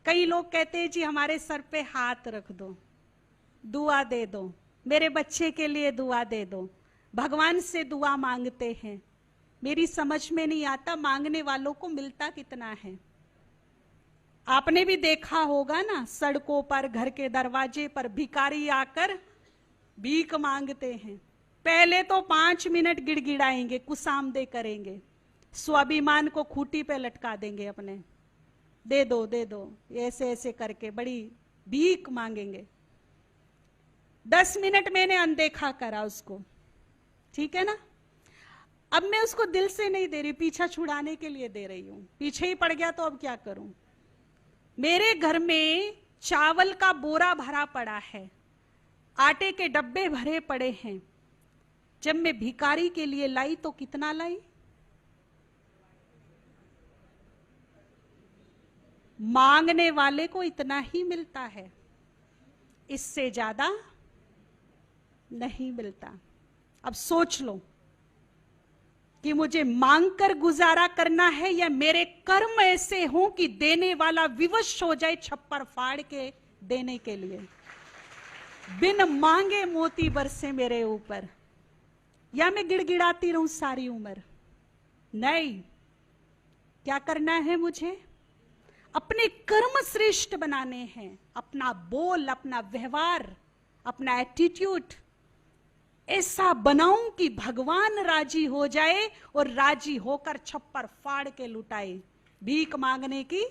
कई लोग कहते हैं जी हमारे सर पे हाथ रख दो, दुआ दे दो, मेरे बच्चे के लिए दुआ दे दो, भगवान से दुआ मांगते हैं। मेरी समझ में नहीं आता मांगने वालों को मिलता कितना है। आपने भी देखा होगा ना, सड़कों पर, घर के दरवाजे पर भिखारी आकर भीख मांगते हैं। पहले तो 5 मिनट गिड़गिड़ाएंगे, कुसामदे करेंगे, स्वाभिमान को खूंटी पे लटका देंगे अपने, दे दो दे दो, ऐसे ऐसे करके बड़ी भीख मांगेंगे। 10 मिनट मैंने अनदेखा करा उसको, ठीक है ना। अब मैं उसको दिल से नहीं दे रही, पीछा छुड़ाने के लिए दे रही हूं। पीछे ही पड़ गया तो अब क्या करूं। मेरे घर में चावल का बोरा भरा पड़ा है, आटे के डब्बे भरे पड़े हैं। जब मैं भिखारी के लिए लाई तो कितना लाई? मांगने वाले को इतना ही मिलता है, इससे ज्यादा नहीं मिलता। अब सोच लो कि मुझे मांगकर गुजारा करना है या मेरे कर्म ऐसे हों कि देने वाला विवश हो जाए छप्पर फाड़ के देने के लिए। बिन मांगे मोती बरसे मेरे ऊपर, या मैं गिड़गिड़ाती रहूं सारी उम्र? नहीं। क्या करना है मुझे? अपने कर्म श्रेष्ठ बनाने हैं। अपना बोल, अपना व्यवहार, अपना एटीट्यूड ऐसा बनाऊं कि भगवान राजी हो जाए और राजी होकर छप्पर फाड़ के लुटाए। भीख मांगने की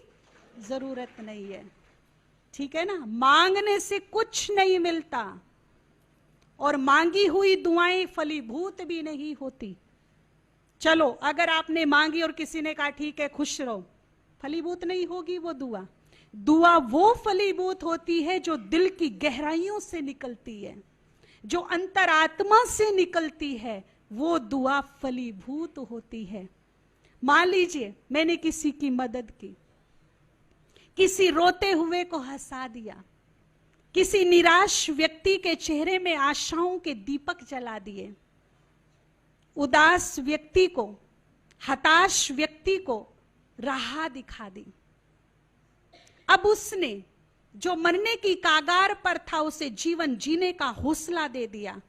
जरूरत नहीं है, ठीक है ना। मांगने से कुछ नहीं मिलता और मांगी हुई दुआएं फलीभूत भी नहीं होती। चलो अगर आपने मांगी और किसी ने कहा ठीक है खुश रहो, फलीभूत नहीं होगी वो दुआ। दुआ वो फलीभूत होती है जो दिल की गहराइयों से निकलती है, जो अंतरात्मा से निकलती है, वो दुआ फलीभूत होती है। मान लीजिए मैंने किसी की मदद की, किसी रोते हुए को हंसा दिया, किसी निराश व्यक्ति के चेहरे में आशाओं के दीपक जला दिए, उदास व्यक्ति को, हताश व्यक्ति को राह दिखा दी। अब उसने जो मरने की कागार पर था उसे जीवन जीने का हौसला दे दिया।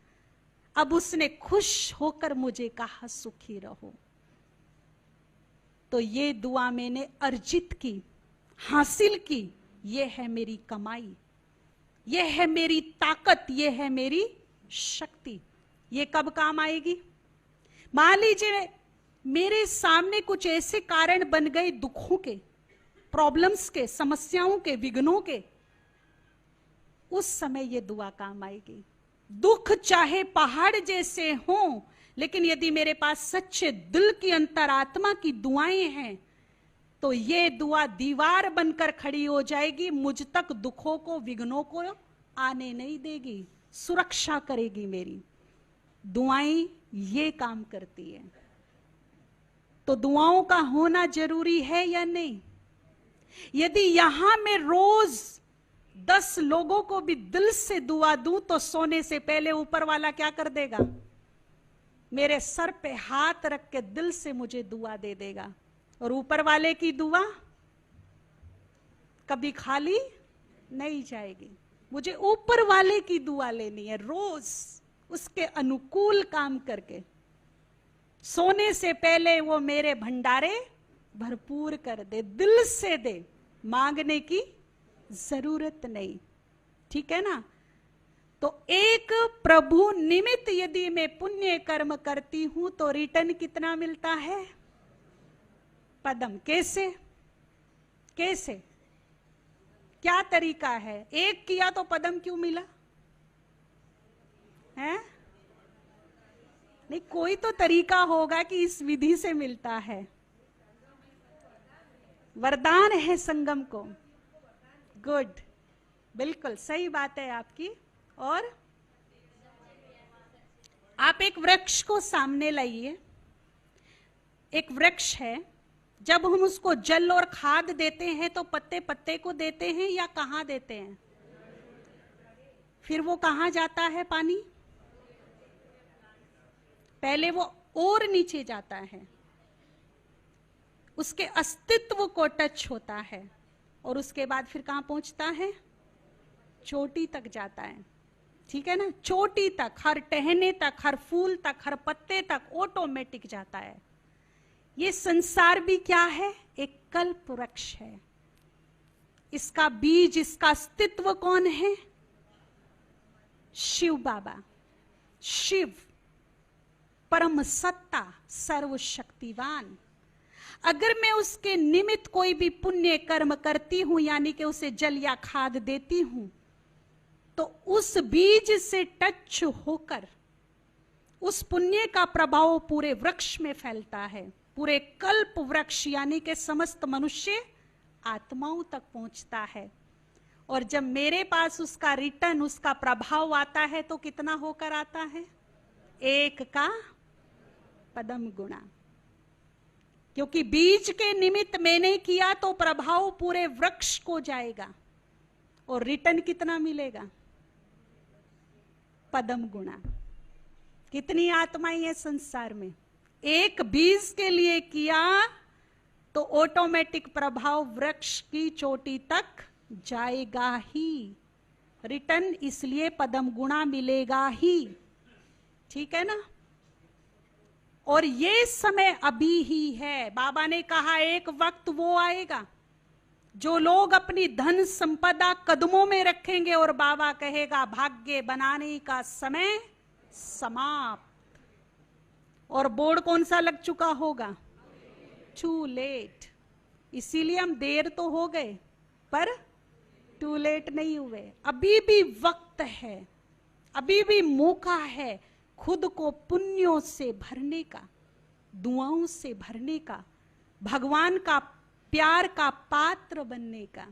अब उसने खुश होकर मुझे कहा सुखी रहो। तो ये दुआ मैंने अर्जित की, हासिल की। ये है मेरी कमाई, ये है मेरी ताकत, ये है मेरी शक्ति। ये कब काम आएगी? मान लीजिए मेरे सामने कुछ ऐसे कारण बन गए दुखों के, प्रॉब्लम्स के, समस्याओं के, विघ्नों के, उस समय ये दुआ काम आएगी। दुख चाहे पहाड़ जैसे हों, लेकिन यदि मेरे पास सच्चे दिल की अंतरात्मा की दुआएं हैं तो ये दुआ दीवार बनकर खड़ी हो जाएगी। मुझ तक दुखों को, विघ्नों को आने नहीं देगी, सुरक्षा करेगी मेरी। दुआएं ये काम करती है। तो दुआओं का होना जरूरी है या नहीं? यदि यहां मैं रोज 10 लोगों को भी दिल से दुआ दूं तो सोने से पहले ऊपर वाला क्या कर देगा? मेरे सर पे हाथ रख के दिल से मुझे दुआ दे देगा। और ऊपर वाले की दुआ कभी खाली नहीं जाएगी। मुझे ऊपर वाले की दुआ लेनी है, रोज उसके अनुकूल काम करके। सोने से पहले वो मेरे भंडारे भरपूर कर दे, दिल से दे, मांगने की जरूरत नहीं, ठीक है ना। तो एक प्रभु निमित्त यदि मैं पुण्य कर्म करती हूं तो रिटर्न कितना मिलता है? पदम। कैसे? कैसे? क्या तरीका है? एक किया तो पदम क्यों मिला है? नहीं, कोई तो तरीका होगा कि इस विधि से मिलता है। वरदान है संगम को। गुड, बिल्कुल सही बात है आपकी। और आप एक वृक्ष को सामने लाइए। एक वृक्ष है, जब हम उसको जल और खाद देते हैं तो पत्ते पत्ते को देते हैं या कहां देते हैं? फिर वो कहां जाता है पानी? पहले वो और नीचे जाता है, उसके अस्तित्व को टच होता है और उसके बाद फिर कहां पहुंचता है? चोटी तक जाता है, ठीक है ना? चोटी तक, हर टहने तक, हर फूल तक, हर पत्ते तक ऑटोमेटिक जाता है। ये संसार भी क्या है? एक कल्प वृक्ष है। इसका बीज, इसका अस्तित्व कौन है? शिव बाबा, शिव परम सत्ता, सर्वशक्तिवान। अगर मैं उसके निमित्त कोई भी पुण्य कर्म करती हूं, यानी कि उसे जल या खाद देती हूं, तो उस बीज से टच होकर उस पुण्य का प्रभाव पूरे वृक्ष में फैलता है, पूरे कल्प वृक्ष यानी कि समस्त मनुष्य आत्माओं तक पहुंचता है। और जब मेरे पास उसका रिटर्न, उसका प्रभाव आता है तो कितना होकर आता है? 1 का पदम गुणा। क्योंकि बीज के निमित्त मैंने किया तो प्रभाव पूरे वृक्ष को जाएगा और रिटर्न कितना मिलेगा? पदम गुणा। कितनी आत्माएं हैं संसार में? एक बीज के लिए किया तो ऑटोमेटिक प्रभाव वृक्ष की चोटी तक जाएगा ही, रिटर्न इसलिए पदम गुणा मिलेगा ही, ठीक है ना? और ये समय अभी ही है। बाबा ने कहा एक वक्त वो आएगा जो लोग अपनी धन संपदा कदमों में रखेंगे और बाबा कहेगा भाग्य बनाने का समय समाप्त। और बोर्ड कौन सा लग चुका होगा? Too late. इसीलिए हम देर तो हो गए पर टू लेट नहीं हुए। अभी भी वक्त है, अभी भी मौका है खुद को पुण्यों से भरने का, दुआओं से भरने का, भगवान का प्यार का पात्र बनने का।